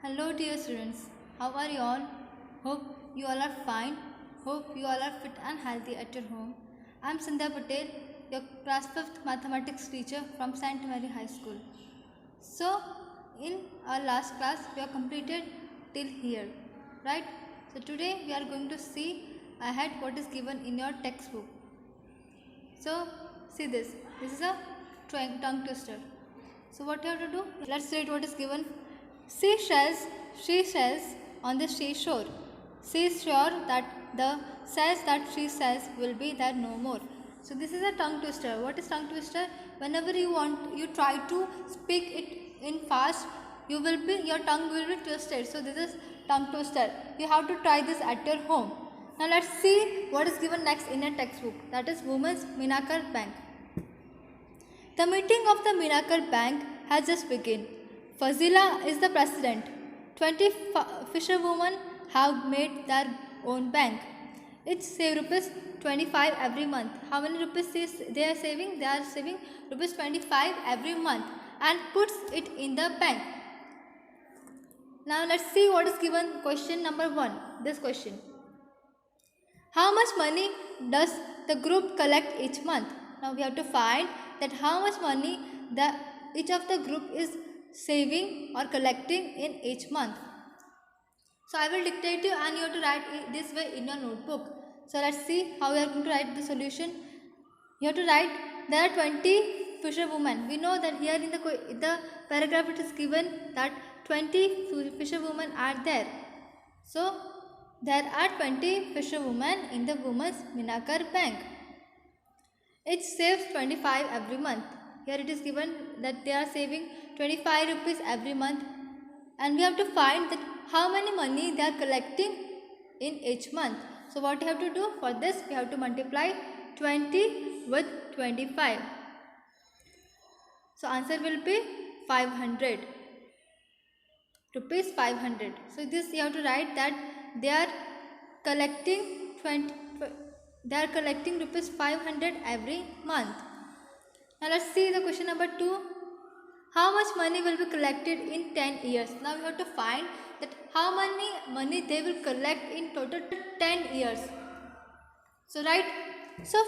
Hello dear students, how are you all? Hope you all are fine. Hope you all are fit and healthy at your home. I am Sandhya Patel, your class 5th mathematics teacher from St. Mary High School. So, in our last class, we have completed till here, right? So, today we are going to see ahead what is given in your textbook. So, see this. This is a tongue twister. So, what you have to do? Let's read what is given. She says on the seashore. She is sure that the says that she says will be there no more. So, this is a tongue twister. What is tongue twister? Whenever you try to speak it in fast, your tongue will be twisted. So, this is tongue twister. You have to try this at your home. Now let's see what is given next in a textbook, that is Women's Minakar Bank. The meeting of the Minakar Bank has just begun. Fazila is the president. 20 fisherwomen have made their own bank. It's save rupees 25 every month. How many rupees they are saving? They are saving rupees 25 every month and puts it in the bank. Now let's see what is given. Question number 1. This question. How much money does the group collect each month? Now we have to find that how much money each of the group is saving or collecting in each month. So I will dictate you and you have to write it this way in your notebook. So let's see how we are going to write the solution. You have to write there are 20 fisherwomen. We know that here in the paragraph it is given that 20 fisherwomen are there. So there are 20 fisherwomen in the Women's Minakar Bank. It saves 25 every month. Here it is given that they are saving 25 rupees every month. And we have to find that how many money they are collecting in each month. So what you have to do for this, we have to multiply 20 with 25. So answer will be 500. Rupees 500. So this you have to write that they are collecting rupees 500 every month. Now let's see the question number 2. How much money will be collected in 10 years? Now we have to find that how many money they will collect in total 10 years. So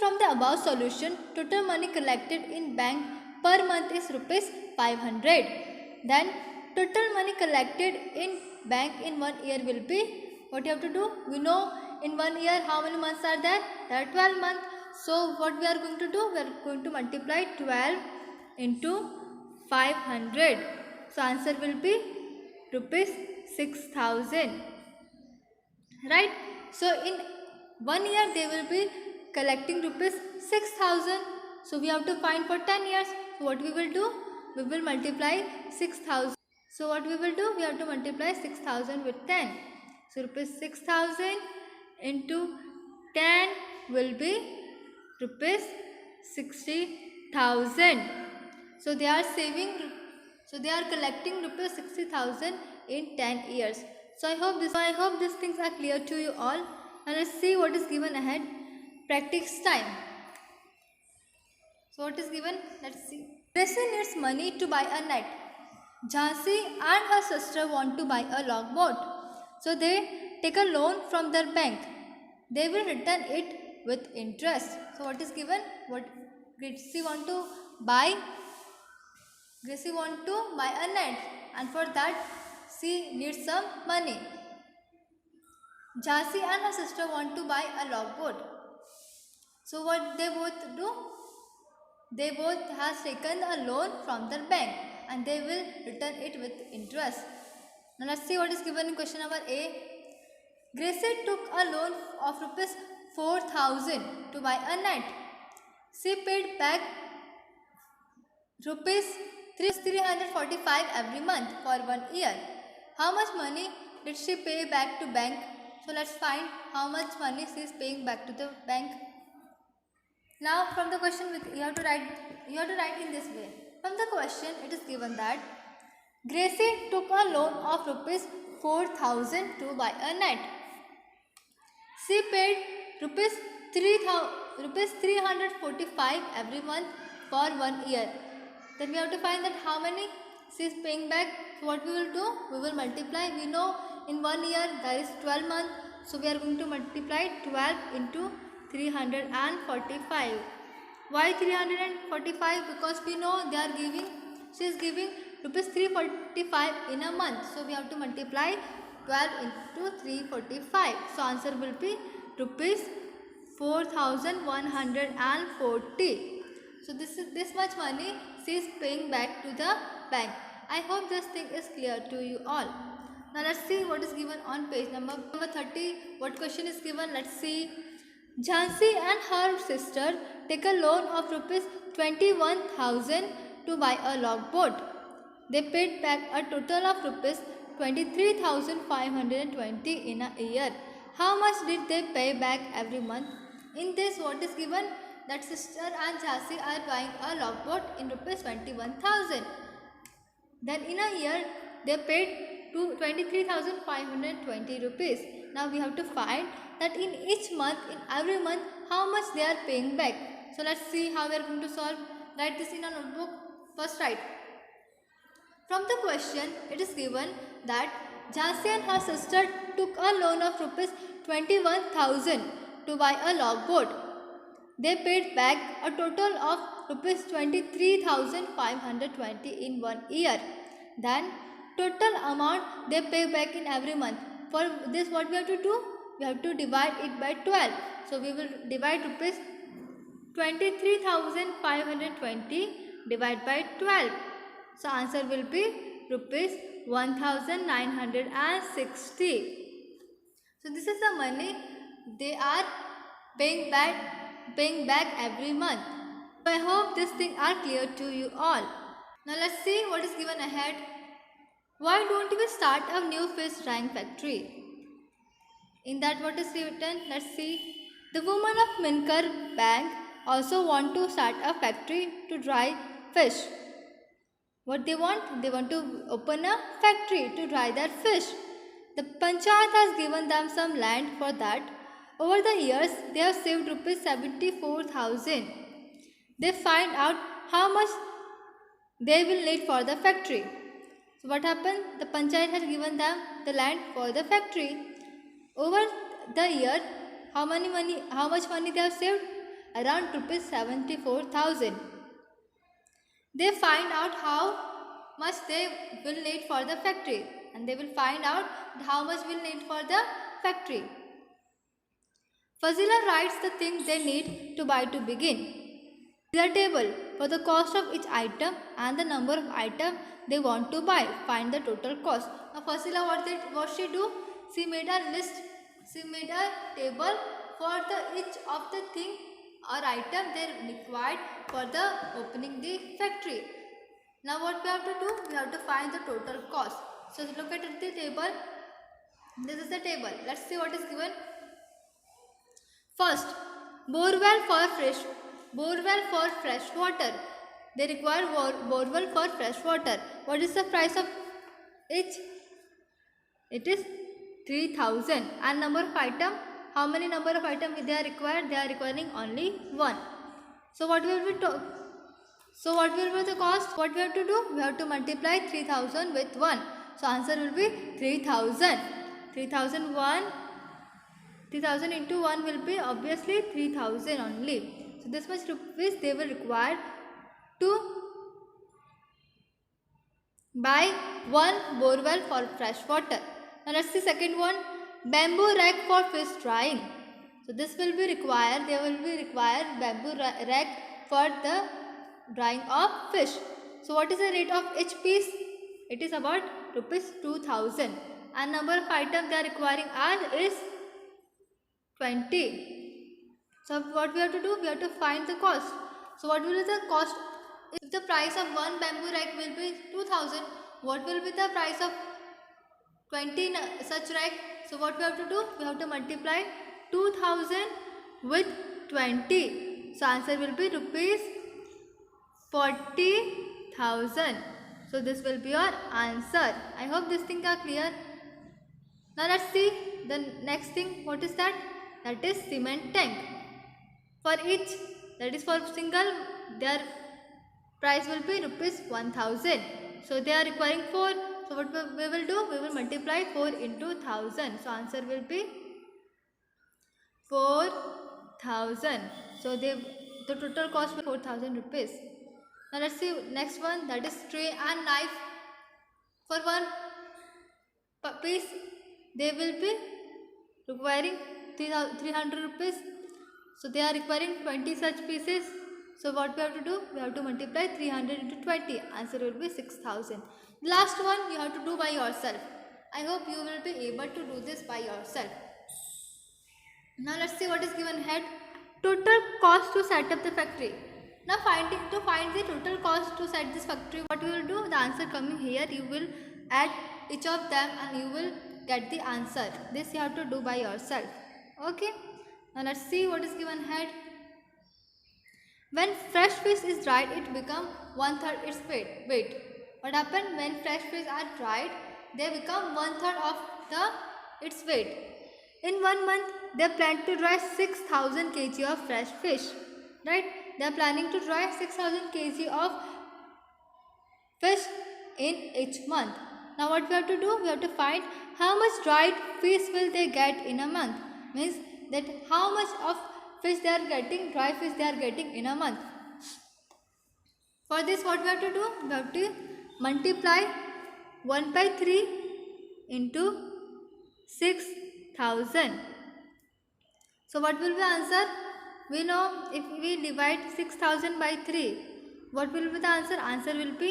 from the above solution, total money collected in bank per month is rupees 500. Then total money collected in bank in 1 year will be, what you have to do? We know in 1 year how many months are there? There are 12 months. So what we are going to do? We are going to multiply 12 into 500. So answer will be rupees 6,000. Right? So in 1 year they will be collecting rupees 6,000. So we have to find for 10 years. So what we will do? We will multiply 6,000. So what we will do? We have to multiply 6,000 with 10. So rupees 6,000 into 10 will be rupees 60,000. So they are collecting rupees 60,000 in 10 years. So I hope these things are clear to you all. And let's see what is given ahead. Practice time. So what is given? Let's see. Gracie needs money to buy a net. Jhansi and her sister want to buy a logboat. So they take a loan from their bank. They will return it with interest. So what is given? What Gracie want to buy? Gracie want to buy a net, and for that she needs some money. Jhansi and her sister want to buy a logboat. So what they both do? They both has taken a loan from their bank and they will return it with interest. Now let's see what is given in question number A. Gracie took a loan of rupees 4,000 to buy a net. She paid back rupees 345 every month for 1 year. How much money did she pay back to bank? So let's find how much money she is paying back to the bank. Now from the question you have to write in this way. From the question it is given that Gracie took a loan of rupees 4,000 to buy a net. She paid rupees 345 every month for 1 year. Then we have to find that how many she is paying back. So what we will do? We will multiply. We know in 1 year there is 12 months. So we are going to multiply 12 into 345. Why 345? Because we know she is giving rupees 345 in a month. So we have to multiply 12 into 345. So answer will be rupees 4140. So this much money she is paying back to the bank. I hope this thing is clear to you all. Now let's see what is given on page number 30. What question is given? Let's see. Jhansi and her sister take a loan of rupees 21,000 to buy a logboat. They paid back a total of rupees 23,520 in a year. How much did they pay back every month? In this, what is given? That sister and Jhansi are buying a logboat in rupees 21,000. Then in a year, they paid to 23,520 rupees. Now we have to find that in each month, in every month, how much they are paying back. So let's see how we are going to solve. Write this in a notebook. First write. From the question, it is given that Jhansi and her sister took a loan of rupees 21,000 to buy a logboat. They paid back a total of rupees 23,520 in 1 year. Then total amount they pay back in every month. For this, what we have to do? We have to divide it by 12. So we will divide rupees 23,520 divided by 12. So answer will be rupees 1,960. So this is the money they are paying back every month. So I hope these things are clear to you all. Now let's see what is given ahead. Why don't we start a new fish drying factory? In that what is written? Let's see. The women of Minkar Bank also want to start a factory to dry fish. What they want? They want to open a factory to dry their fish. The Panchayat has given them some land for that. Over the years, they have saved rupees 74,000. They find out how much they will need for the factory. So what happened? The Panchayat has given them the land for the factory. Over the year, how much money they have saved? Around rupees 74,000. They find out how much they will need for the factory, and they will find out how much will need for the factory. Fazila writes the things they need to buy to begin. The table for the cost of each item and the number of items they want to buy. Find the total cost. Now Fazila, what she do? She made a list. She made a table for each of the thing or item they required for the opening the factory. Now what we have to do? We have to find the total cost. So look at the table. This is the table. Let's see what is given. First, borewell for fresh water. They require borewell for fresh water. What is the price of each? It is 3,000. And number of item? How many number of item they are required? They are requiring only one. So what will be the cost? What we have to do? We have to multiply 3,000 with 1. So answer will be 3,000. 3,000 into 1 will be obviously 3,000 only. So this much rupees they will require to buy one borewell for fresh water. Now let's see second one. Bamboo rack for fish drying. So this will be required. They will be required bamboo rack for the drying of fish. So what is the rate of each piece? It is about rupees 2,000. And number of items they are requiring is 20. So what we have to do? We have to find the cost. So what will be the cost? If the price of one bamboo rack will be 2,000, what will be the price of 20 such rack? So what we have to do? We have to multiply 2,000 with 20. So answer will be rupees 40,000. So this will be your answer. I hope these things are clear. Now let's see the next thing. What is that? That is cement tank. For each, that is for single, their price will be rupees 1,000. So they are requiring 4. So what we will do, we will multiply 4 into 1000. So answer will be 4000. So the total cost will be 4000 rupees. Now let's see next one, that is tray and knife. For one piece they will be requiring 300 rupees. So they are requiring 20 such pieces. So what we have to do? We have to multiply 300 into 20. Answer will be 6000. Last one you have to do by yourself. I hope you will be able to do this by yourself. Now let's see what is given head. Total cost to set up the factory. Now to find the total cost to set this factory, what you will do? The answer coming here, you will add each of them and you will get the answer. This you have to do by yourself. Okay. Now let's see what is given head. When fresh fish is dried, it becomes 1/3 its weight. What happens when fresh fish are dried? They become 1/3 of its weight. In 1 month, they plan to dry 6000 kg of fresh fish. Right? They are planning to dry 6000 kg of fish in each month. Now what we have to do? We have to find how much dried fish will they get in a month. Means that how much of fish they are getting, dry fish they are getting in a month. For this what we have to do? We have to multiply 1/3 into 6000. So what will be the answer? We know if we divide 6000 by 3, what will be the answer? Answer will be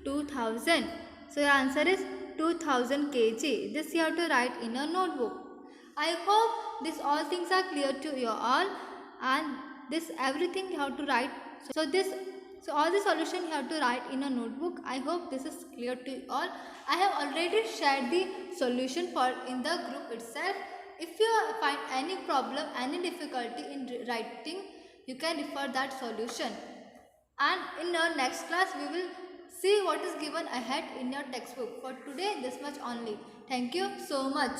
2000. So your answer is 2000 kg. This you have to write in a notebook. I hope this all things are clear to you all, and this everything you have to write. So all the solution you have to write in a notebook. I hope this is clear to you all. I have already shared the solution in the group itself. If you find any problem, any difficulty in writing, you can refer that solution. And in our next class, we will see what is given ahead in your textbook. For today, this much only. Thank you so much.